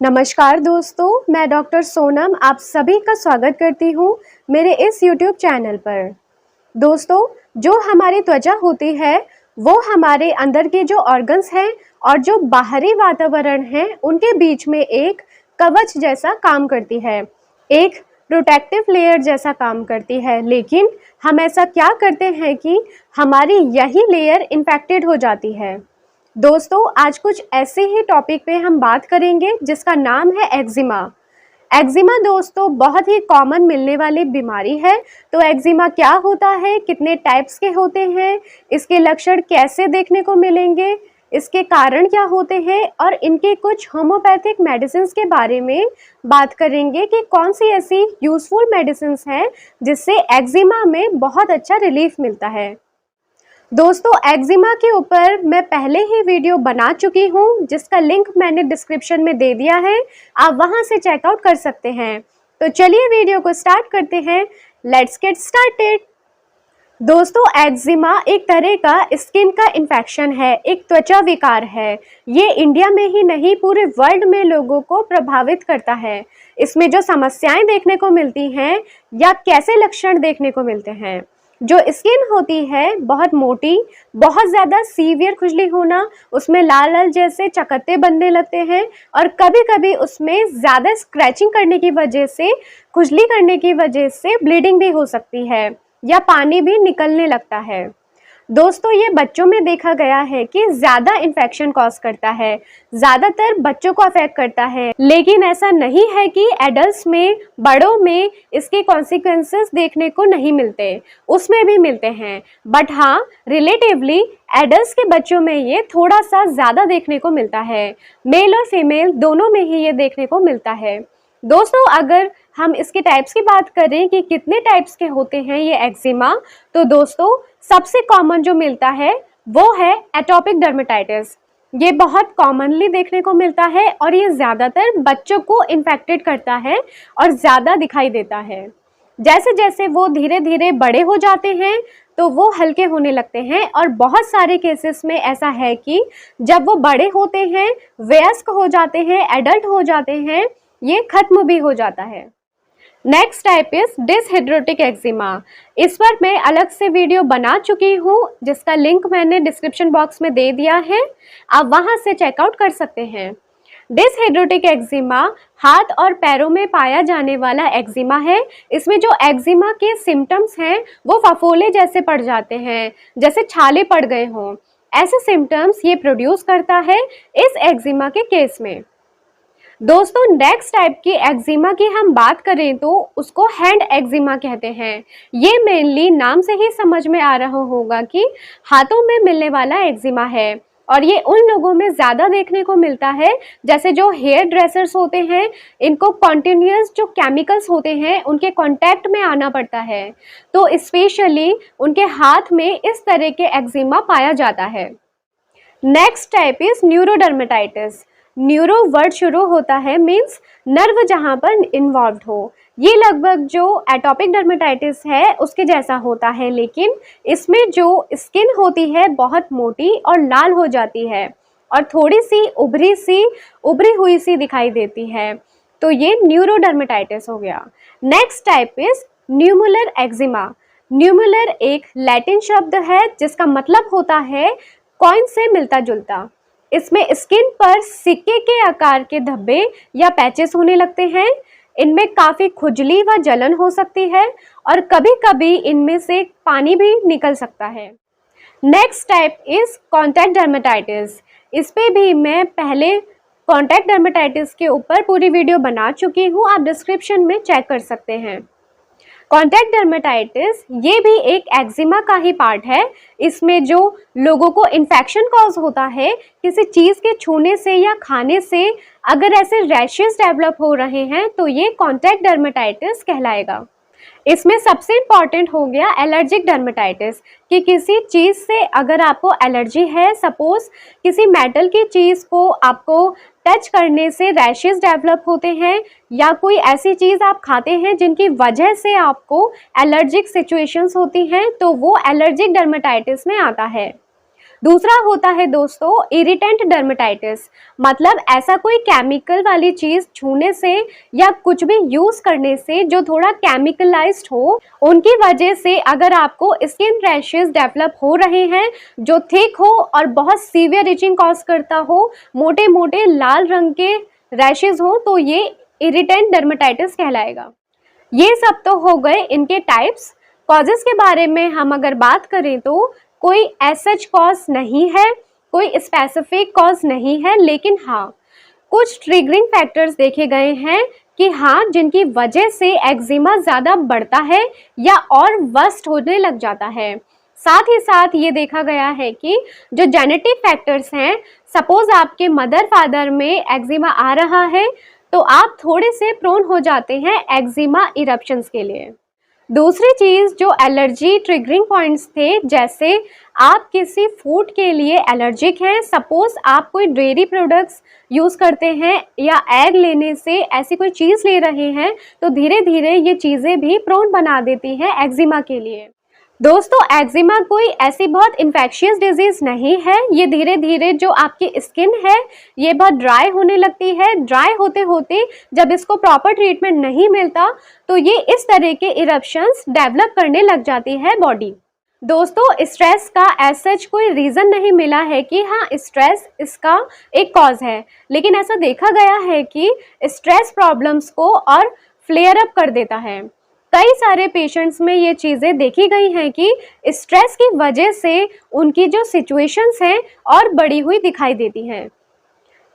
नमस्कार दोस्तों, मैं डॉक्टर सोनम आप सभी का स्वागत करती हूँ मेरे इस YouTube चैनल पर। दोस्तों, जो हमारी त्वचा होती है वो हमारे अंदर के जो ऑर्गन्स हैं और जो बाहरी वातावरण है उनके बीच में एक कवच जैसा काम करती है, एक प्रोटेक्टिव लेयर जैसा काम करती है। लेकिन हम ऐसा क्या करते हैं कि हमारी यही लेयर इन्फेक्टेड हो जाती है। दोस्तों, आज कुछ ऐसे ही टॉपिक पे हम बात करेंगे जिसका नाम है एक्जिमा। एक्जिमा दोस्तों बहुत ही कॉमन मिलने वाली बीमारी है। तो एक्जिमा क्या होता है, कितने टाइप्स के होते हैं, इसके लक्षण कैसे देखने को मिलेंगे, इसके कारण क्या होते हैं और इनके कुछ होम्योपैथिक मेडिसिन के बारे में बात करेंगे कि कौन सी ऐसी यूजफुल मेडिसिन हैं जिससे एक्जिमा में बहुत अच्छा रिलीफ मिलता है। दोस्तों, एक्जिमा के ऊपर मैं पहले ही वीडियो बना चुकी हूँ जिसका लिंक मैंने डिस्क्रिप्शन में दे दिया है, आप वहां से चेकआउट कर सकते हैं। तो चलिए वीडियो को स्टार्ट करते हैं। Let's get started. दोस्तों, एक्जिमा एक तरह का स्किन का इन्फेक्शन है, एक त्वचा विकार है। ये इंडिया में ही नहीं पूरे वर्ल्ड में लोगों को प्रभावित करता है। इसमें जो समस्याएं देखने को मिलती हैं या कैसे लक्षण देखने को मिलते हैं, जो स्किन होती है बहुत मोटी, बहुत ज़्यादा सीवियर खुजली होना, उसमें लाल लाल जैसे चकत्ते बनने लगते हैं और कभी कभी उसमें ज़्यादा स्क्रैचिंग करने की वजह से, खुजली करने की वजह से ब्लीडिंग भी हो सकती है या पानी भी निकलने लगता है। दोस्तों, ये बच्चों में देखा गया है कि ज़्यादा इन्फेक्शन कॉज करता है, ज़्यादातर बच्चों को अफेक्ट करता है। लेकिन ऐसा नहीं है कि एडल्ट्स में, बड़ों में इसके कॉन्सिक्वेंसेस देखने को नहीं मिलते, उसमें भी मिलते हैं। बट हाँ, रिलेटिवली एडल्ट्स के बच्चों में ये थोड़ा सा ज़्यादा देखने को मिलता है। मेल और फीमेल दोनों में ही ये देखने को मिलता है। दोस्तों, अगर हम इसके टाइप्स की बात करें कि कितने टाइप्स के होते हैं ये एक्जिमा, तो दोस्तों सबसे कॉमन जो मिलता है वो है एटोपिक डर्मेटाइटिस। ये बहुत कॉमनली देखने को मिलता है और ये ज़्यादातर बच्चों को इन्फेक्टेड करता है और ज़्यादा दिखाई देता है। जैसे जैसे वो धीरे धीरे बड़े हो जाते हैं तो वो हल्के होने लगते हैं और बहुत सारे केसेस में ऐसा है कि जब वो बड़े होते हैं, वयस्क हो जाते हैं, एडल्ट हो जाते हैं, ये खत्म भी हो जाता है। Next type is dyshidrotic eczema. इस पर मैं अलग से वीडियो बना चुकी हूँ जिसका लिंक मैंने डिस्क्रिप्शन बॉक्स में दे दिया है, आप वहां से चेकआउट कर सकते हैं। डिसहिड्रोटिक एक्जिमा हाथ और पैरों में पाया जाने वाला एक्जिमा है। इसमें जो एक्जिमा के सिम्टम्स हैं वो फफोले जैसे पड़ जाते हैं, जैसे छाले पड़ गए हों। ऐसे सिम्टम्स ये प्रोड्यूस करता है इस एक्जिमा के केस में। दोस्तों, नेक्स्ट टाइप की एक्जिमा की हम बात करें तो उसको हैंड एक्जिमा कहते हैं। ये मेनली नाम से ही समझ में आ रहा होगा कि हाथों में मिलने वाला एक्जिमा है और ये उन लोगों में ज़्यादा देखने को मिलता है जैसे जो हेयर ड्रेसर्स होते हैं, इनको कॉन्टिन्यूस जो केमिकल्स होते हैं उनके कांटेक्ट में आना पड़ता है, तो स्पेशली उनके हाथ में इस तरह के एक्जिमा पाया जाता है। Next type is neurodermatitis. Neuro word शुरू होता है मीन्स नर्व जहाँ पर इन्वॉल्व हो। ये लगभग जो एटोपिक डर्मेटाइटिस है उसके जैसा होता है, लेकिन इसमें जो स्किन होती है बहुत मोटी और लाल हो जाती है और थोड़ी सी उभरी हुई सी दिखाई देती है, तो ये न्यूरोडर्मेटाइटिस हो गया। Next type is nummular eczema. Nummular एक लैटिन शब्द है जिसका मतलब होता है कॉइन से मिलता जुलता। इसमें स्किन पर सिक्के के आकार के धब्बे या पैचेस होने लगते हैं। इनमें काफ़ी खुजली व जलन हो सकती है और कभी कभी इनमें से पानी भी निकल सकता है। Next type is contact dermatitis. इस पे भी मैं पहले कॉन्टैक्ट डर्मेटाइटिस के ऊपर पूरी वीडियो बना चुकी हूँ, आप डिस्क्रिप्शन में चेक कर सकते हैं। कॉन्टैक्ट डर्मेटाइटिस ये भी एक एक्जिमा का ही पार्ट है। इसमें जो लोगों को इन्फेक्शन कॉज होता है किसी चीज़ के छूने से या खाने से, अगर ऐसे रैशेस डेवलप हो रहे हैं तो ये कॉन्टैक्ट डर्मेटाइटिस कहलाएगा। इसमें सबसे इम्पॉर्टेंट हो गया एलर्जिक डर्मेटाइटिस कि किसी चीज़ से अगर आपको एलर्जी है, सपोज किसी मेटल की चीज़ को आपको टच करने से रैशेस डेवलप होते हैं या कोई ऐसी चीज़ आप खाते हैं जिनकी वजह से आपको एलर्जिक सिचुएशंस होती हैं, तो वो एलर्जिक डर्मेटाइटिस में आता है। दूसरा होता है दोस्तों इरिटेंट डर्मेटाइटिस, मतलब ऐसा कोई केमिकल वाली चीज छूने से या कुछ भी यूज करने से जो थोड़ा केमिकलाइज्ड हो, उनकी वजह से अगर आपको स्किन रैशेस डेवलप हो रहे हैं जो थिक हो और बहुत सीवियर इचिंग कॉज करता हो, मोटे मोटे लाल रंग के रैशेस हो, तो ये इरिटेंट डर्मेटाइटिस कहलाएगा। ये सब तो हो गए इनके टाइप्स। कॉजेस के बारे में हम अगर बात करें तो कोई सच कॉज नहीं है, कोई स्पेसिफिक कॉज नहीं है, लेकिन हाँ कुछ ट्रिगरिंग फैक्टर्स देखे गए हैं कि हाँ जिनकी वजह से एक्जिमा ज़्यादा बढ़ता है या और वर्स्ट होने लग जाता है। साथ ही साथ ये देखा गया है कि जो जेनेटिक फैक्टर्स हैं, सपोज आपके मदर फादर में एक्जिमा आ रहा है तो आप थोड़े से प्रोन हो जाते हैं एक्जिमा इरप्शंस के लिए। दूसरी चीज़ जो एलर्जी ट्रिगरिंग पॉइंट्स थे, जैसे आप किसी फूड के लिए एलर्जिक हैं, सपोज आप कोई डेयरी प्रोडक्ट्स यूज़ करते हैं या एग लेने से ऐसी कोई चीज़ ले रहे हैं, तो धीरे धीरे ये चीज़ें भी प्रोन बना देती हैं एक्जिमा के लिए। दोस्तों एक्जिमा कोई ऐसी बहुत इन्फेक्शियस डिजीज नहीं है, ये धीरे धीरे जो आपकी स्किन है ये बहुत ड्राई होने लगती है। ड्राई होते होते जब इसको प्रॉपर ट्रीटमेंट नहीं मिलता तो ये इस तरह के इरप्शंस डेवलप करने लग जाती है बॉडी। दोस्तों स्ट्रेस का एज सच कोई रीज़न नहीं मिला है कि हाँ स्ट्रेस इसका एक कॉज है, लेकिन ऐसा देखा गया है कि स्ट्रेस प्रॉब्लम्स को और फ्लेयर अप कर देता है। कई सारे पेशेंट्स में ये चीज़ें देखी गई हैं कि स्ट्रेस की वजह से उनकी जो सिचुएशंस हैं और बढ़ी हुई दिखाई देती हैं।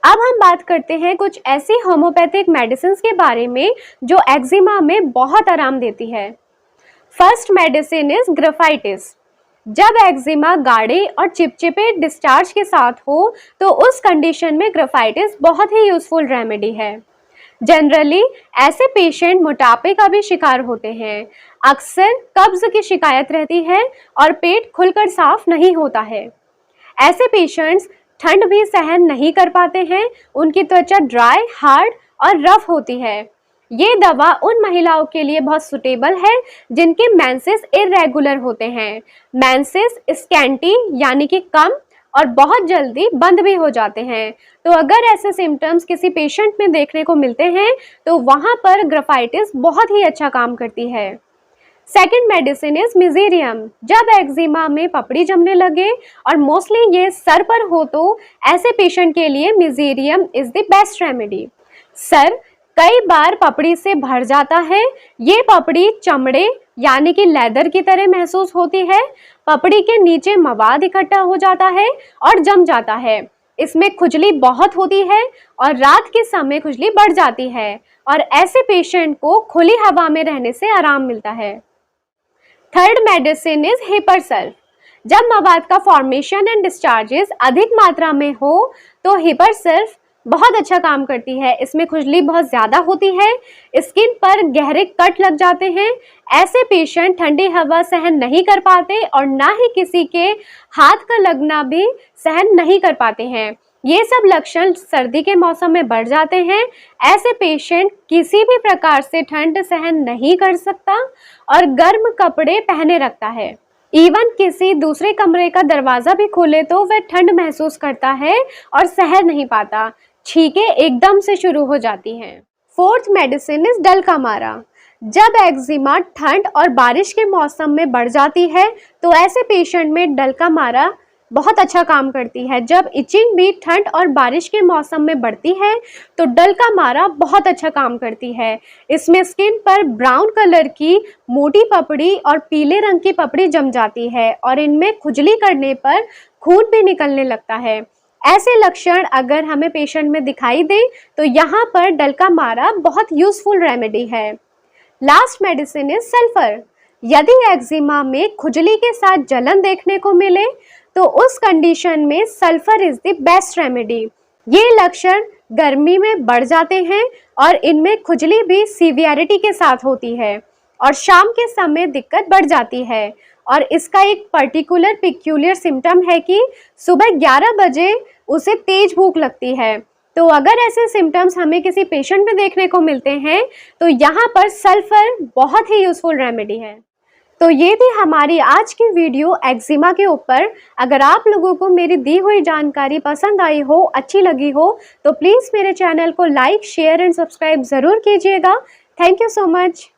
अब हम बात करते हैं कुछ ऐसी होम्योपैथिक मेडिसिन के बारे में जो एक्जिमा में बहुत आराम देती है। First medicine is ग्राफाइटिस। जब एक्जिमा गाढ़े और चिपचिपे डिस्चार्ज के साथ हो तो उस कंडीशन में ग्राफाइटिस बहुत ही यूजफुल रेमेडी है। जनरली ऐसे पेशेंट मोटापे का भी शिकार होते हैं, अक्सर कब्ज की शिकायत रहती है और पेट खुलकर साफ नहीं होता है। ऐसे पेशेंट्स ठंड भी सहन नहीं कर पाते हैं, उनकी त्वचा ड्राई, हार्ड और रफ होती है। ये दवा उन महिलाओं के लिए बहुत सुटेबल है जिनके मेंसेस इरेगुलर होते हैं, मेंसेस स्कैंटी यानी कि कम और बहुत जल्दी बंद भी हो जाते हैं। तो अगर ऐसे सिम्टम्स किसी पेशेंट में देखने को मिलते हैं तो वहाँ पर ग्राफाइटिस बहुत ही अच्छा काम करती है। Second medicine is मिजेरियम। जब एक्जिमा में पपड़ी जमने लगे और मोस्टली ये सर पर हो तो ऐसे पेशेंट के लिए मिजेरियम is the best remedy. Sir कई बार पपड़ी से भर जाता है, ये पपड़ी चमड़े यानी कि लेदर की तरह महसूस होती है। पपड़ी के नीचे मवाद इकट्ठा हो जाता है और जम जाता है। इसमें खुजली बहुत होती है और रात के समय खुजली बढ़ जाती है और ऐसे पेशेंट को खुली हवा में रहने से आराम मिलता है। Third medicine is hepar sulph. जब मवाद का फॉर्मेशन एंड डिस्चार्जेस अधिक मात्रा में हो तो हिपरसल्फ बहुत अच्छा काम करती है। इसमें खुजली बहुत ज़्यादा होती है, स्किन पर गहरे कट लग जाते हैं। ऐसे पेशेंट ठंडी हवा सहन नहीं कर पाते और ना ही किसी के हाथ का लगना भी सहन नहीं कर पाते हैं। ये सब लक्षण सर्दी के मौसम में बढ़ जाते हैं। ऐसे पेशेंट किसी भी प्रकार से ठंड सहन नहीं कर सकता और गर्म कपड़े पहने रखता है। इवन किसी दूसरे कमरे का दरवाज़ा भी खोले तो वह ठंड महसूस करता है और सह नहीं पाता, छींकें एकदम से शुरू हो जाती हैं। Fourth medicine is dulcamara. जब एक्जिमा ठंड और बारिश के मौसम में बढ़ जाती है तो ऐसे पेशेंट में डलकामारा बहुत अच्छा काम करती है। जब इचिंग भी ठंड और बारिश के मौसम में बढ़ती है तो डलकामारा बहुत अच्छा काम करती है। इसमें स्किन पर ब्राउन कलर की मोटी पपड़ी और पीले रंग की पपड़ी जम जाती है और इनमें खुजली करने पर खून भी निकलने लगता है। ऐसे लक्षण अगर हमें पेशेंट में दिखाई दे तो यहाँ पर डलकामारा बहुत यूजफुल रेमेडी है। Last medicine is sulphur. यदि एक्जिमा में खुजली के साथ जलन देखने को मिले तो उस कंडीशन में sulphur is the best remedy. ये लक्षण गर्मी में बढ़ जाते हैं और इनमें खुजली भी सीवियरिटी के साथ होती है और शाम के समय दिक्कत बढ़ जाती है। और इसका एक पर्टिकुलर पिक्यूलियर सिम्टम है कि सुबह 11 बजे उसे तेज भूख लगती है। तो अगर ऐसे सिम्टम्स हमें किसी पेशेंट में देखने को मिलते हैं तो यहाँ पर सल्फर बहुत ही यूजफुल रेमेडी है। तो ये थी हमारी आज की वीडियो एक्जिमा के ऊपर। अगर आप लोगों को मेरी दी हुई जानकारी पसंद आई हो, अच्छी लगी हो, तो प्लीज़ मेरे चैनल को लाइक, शेयर एंड सब्सक्राइब ज़रूर कीजिएगा। Thank you so much.